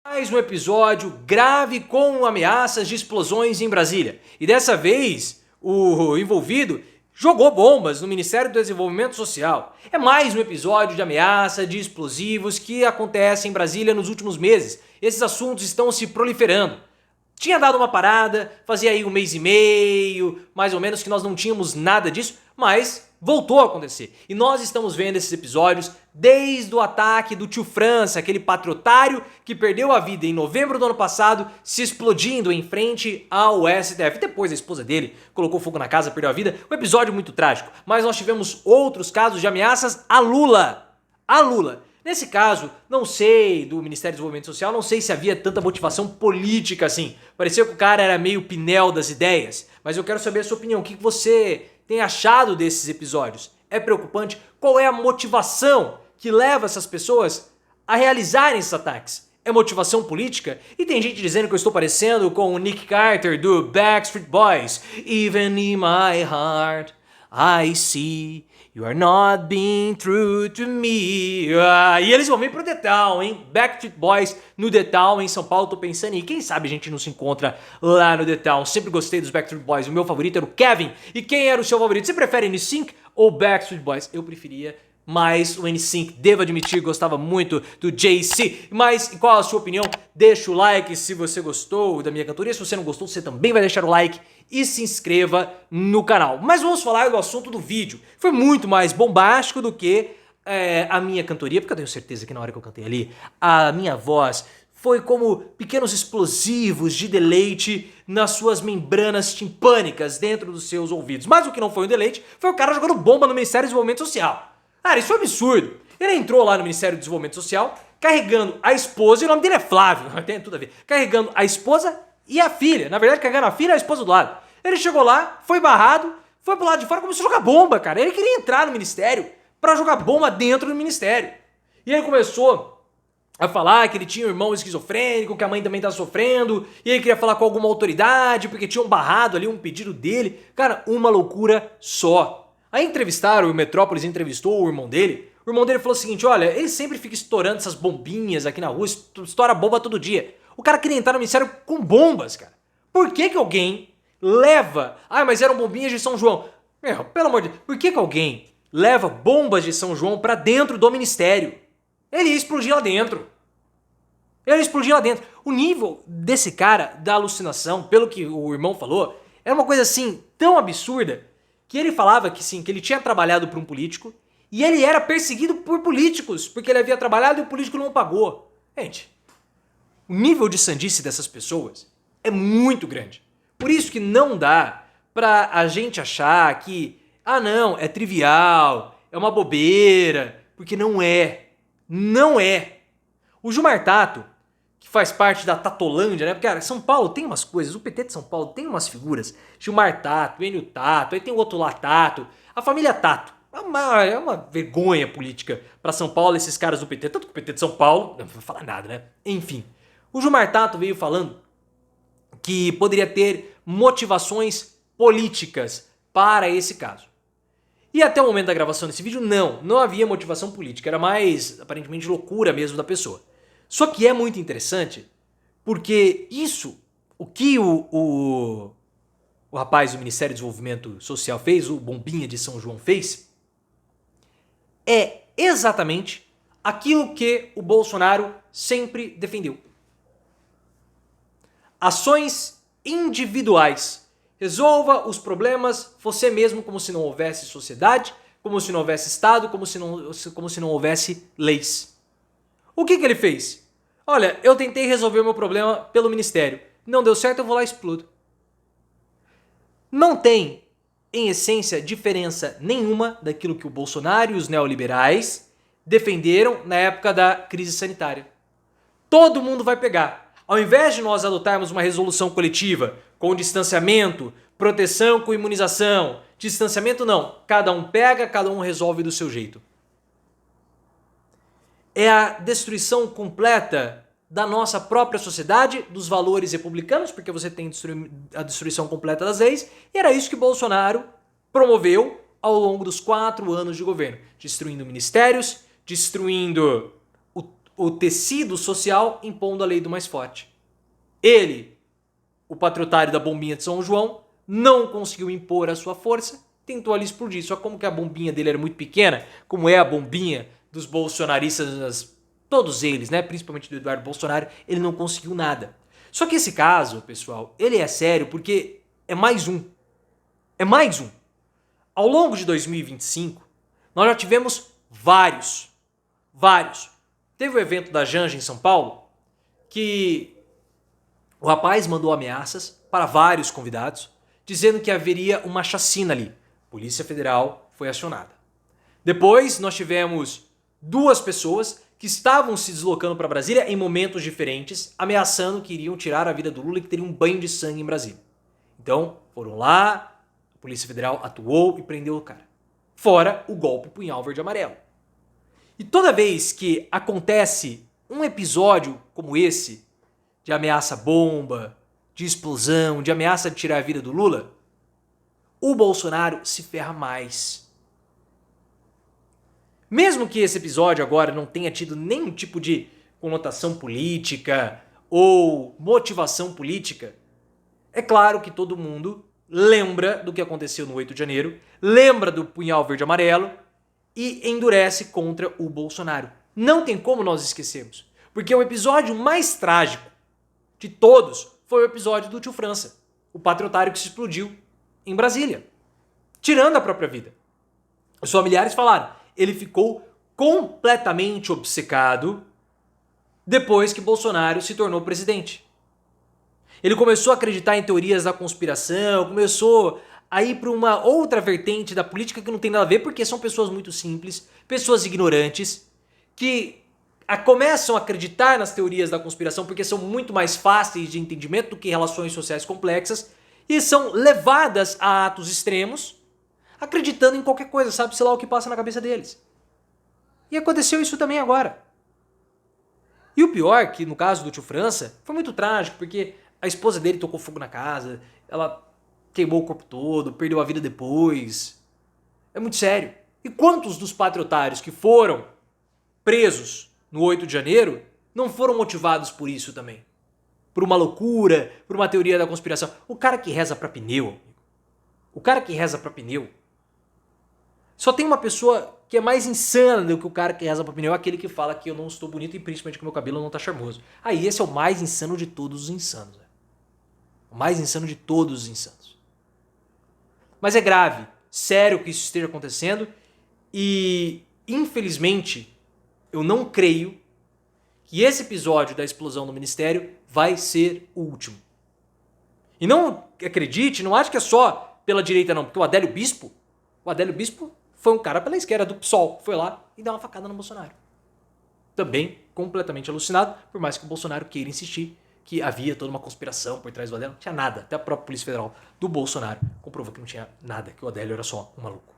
Mais um episódio grave com ameaças de explosões em Brasília. E dessa vez, o envolvido jogou bombas no Ministério do Desenvolvimento Social. É mais um episódio de ameaça de explosivos que acontece em Brasília nos últimos meses. Esses assuntos estão se proliferando. Tinha dado uma parada, fazia aí um mês e meio, mais ou menos, que nós não tínhamos nada disso, mas voltou a acontecer. E nós estamos vendo esses episódios desde o ataque do tio França, aquele patriotário que perdeu a vida em novembro do ano passado, se explodindo em frente ao STF. Depois a esposa dele colocou fogo na casa, perdeu a vida. Um episódio muito trágico. Mas nós tivemos outros casos de ameaças a Lula. A Lula. Nesse caso, não sei, do Ministério do Desenvolvimento Social, não sei se havia tanta motivação política assim. Parecia que o cara era meio Pinel das ideias. Mas eu quero saber a sua opinião. O que você tem achado desses episódios? É preocupante? Qual é a motivação que leva essas pessoas a realizarem esses ataques? É motivação política? E tem gente dizendo que eu estou parecendo com o Nick Carter do Backstreet Boys. Even in my heart, I see you are not being true to me. E eles vão vir pro The Town, hein? Backstreet Boys no The Town em São Paulo. Tô pensando em quem sabe a gente não se encontra lá no The Town. Sempre gostei dos Backstreet Boys. O meu favorito era o Kevin. E quem era o seu favorito? Você prefere NSYNC ou Backstreet Boys? Eu preferia mais o NSYNC, devo admitir, gostava muito do JC. Mas qual a sua opinião? Deixa o like se você gostou da minha cantoria. Se você não gostou, você também vai deixar o like e se inscreva no canal. Mas vamos falar do assunto do vídeo. Foi muito mais bombástico do que a minha cantoria, porque eu tenho certeza que na hora que eu cantei ali, a minha voz foi como pequenos explosivos de deleite nas suas membranas timpânicas dentro dos seus ouvidos. Mas o que não foi um deleite foi o cara jogando bomba no Ministério do Desenvolvimento Social. Cara, isso é um absurdo. Ele entrou lá no Ministério do Desenvolvimento Social carregando a esposa, e o nome dele é Flávio, tem tudo a ver, carregando a esposa e a filha. Na verdade, carregando a filha e a esposa do lado. Ele chegou lá, foi barrado, foi pro lado de fora e começou a jogar bomba, cara. Ele queria entrar no Ministério pra jogar bomba dentro do Ministério. E ele começou a falar que ele tinha um irmão esquizofrênico, que a mãe também tá sofrendo, e ele queria falar com alguma autoridade, porque tinham barrado ali um pedido dele. Cara, uma loucura só. Aí entrevistaram, o Metrópolis entrevistou o irmão dele. O irmão dele falou o seguinte: olha, ele sempre fica estourando essas bombinhas aqui na rua, estoura bomba todo dia. O cara queria entrar no ministério com bombas, cara. Por que alguém leva... Ah, mas eram bombinhas de São João. Meu, pelo amor de Deus, por que alguém leva bombas de São João pra dentro do ministério? Ele ia explodir lá dentro. Ele ia explodir lá dentro. O nível desse cara, da alucinação, pelo que o irmão falou, era uma coisa assim, tão absurda, que ele falava que sim, que ele tinha trabalhado para um político e ele era perseguido por políticos, porque ele havia trabalhado e o político não pagou. Gente, o nível de sandice dessas pessoas é muito grande. Por isso que não dá pra a gente achar que, ah não, é trivial, é uma bobeira, porque não é. Não é. O Gilmar Tato, que faz parte da Tatolândia, né? Porque, cara, São Paulo tem umas coisas, o PT de São Paulo tem umas figuras. Gilmar Tato, Enio Tato, aí tem o outro lá Tato. A família Tato. É uma vergonha política pra São Paulo esses caras do PT. Tanto que o PT de São Paulo, não vou falar nada, né? Enfim. O Gilmar Tato veio falando que poderia ter motivações políticas para esse caso. E até o momento da gravação desse vídeo, não havia motivação política. Era mais, aparentemente, loucura mesmo da pessoa. Só que é muito interessante, porque isso, o que o rapaz do Ministério do Desenvolvimento Social fez, o Bombinha de São João fez, é exatamente aquilo que o Bolsonaro sempre defendeu. Ações individuais. Resolva os problemas você mesmo, como se não houvesse sociedade, como se não houvesse Estado, como se não houvesse leis. O que ele fez? Olha, eu tentei resolver o meu problema pelo ministério. Não deu certo, eu vou lá e explodo. Não tem, em essência, diferença nenhuma daquilo que o Bolsonaro e os neoliberais defenderam na época da crise sanitária. Todo mundo vai pegar. Ao invés de nós adotarmos uma resolução coletiva com distanciamento, proteção com imunização, distanciamento não, cada um pega, cada um resolve do seu jeito. É a destruição completa da nossa própria sociedade, dos valores republicanos, porque você tem a destruição completa das leis, e era isso que Bolsonaro promoveu ao longo dos 4 anos de governo, destruindo ministérios, destruindo o tecido social impondo a lei do mais forte. Ele, o patriotário da bombinha de São João, não conseguiu impor a sua força, tentou ali explodir. Só como que a bombinha dele era muito pequena, como é a bombinha dos bolsonaristas, todos eles, né, principalmente do Eduardo Bolsonaro, ele não conseguiu nada. Só que esse caso, pessoal, ele é sério porque é mais um. É mais um. Ao longo de 2025, nós já tivemos vários. Teve o evento da Janja em São Paulo, que o rapaz mandou ameaças para vários convidados, dizendo que haveria uma chacina ali. Polícia Federal foi acionada. Depois nós tivemos 2 pessoas que estavam se deslocando para Brasília em momentos diferentes, ameaçando que iriam tirar a vida do Lula e que teria um banho de sangue em Brasília. Então, foram lá, a Polícia Federal atuou e prendeu o cara. Fora o golpe punhal verde e amarelo. E toda vez que acontece um episódio como esse, de ameaça bomba, de explosão, de ameaça de tirar a vida do Lula, o Bolsonaro se ferra mais. Mesmo que esse episódio agora não tenha tido nenhum tipo de conotação política ou motivação política, é claro que todo mundo lembra do que aconteceu no 8 de janeiro, lembra do punhal verde e amarelo e endurece contra o Bolsonaro. Não tem como nós esquecermos, porque o episódio mais trágico de todos foi o episódio do Tio França, o patriotário que se explodiu em Brasília, tirando a própria vida. Os familiares falaram, ele ficou completamente obcecado depois que Bolsonaro se tornou presidente. Ele começou a acreditar em teorias da conspiração, começou a ir para uma outra vertente da política que não tem nada a ver, porque são pessoas muito simples, pessoas ignorantes, que começam a acreditar nas teorias da conspiração porque são muito mais fáceis de entendimento do que relações sociais complexas e são levadas a atos extremos, acreditando em qualquer coisa, sabe-se lá o que passa na cabeça deles. E aconteceu isso também agora. E o pior, que no caso do Tio França, foi muito trágico, porque a esposa dele tocou fogo na casa, ela queimou o corpo todo, perdeu a vida depois. É muito sério. E quantos dos patriotários que foram presos no 8 de janeiro não foram motivados por isso também? Por uma loucura, por uma teoria da conspiração. O cara que reza pra pneu, amigo. O cara que reza pra pneu. Só tem uma pessoa que é mais insana do que o cara que reza pra pneu, aquele que fala que eu não estou bonito e principalmente que meu cabelo não tá charmoso. Aí esse é o mais insano de todos os insanos. O mais insano de todos os insanos. Mas é grave, sério que isso esteja acontecendo e, infelizmente, eu não creio que esse episódio da explosão no Ministério vai ser o último. E não acredite, não acho que é só pela direita não, porque o Adélio Bispo foi um cara pela esquerda do PSOL, foi lá e deu uma facada no Bolsonaro. Também completamente alucinado, por mais que o Bolsonaro queira insistir que havia toda uma conspiração por trás do Adélio, não tinha nada. Até a própria Polícia Federal do Bolsonaro comprovou que não tinha nada, que o Adélio era só um maluco.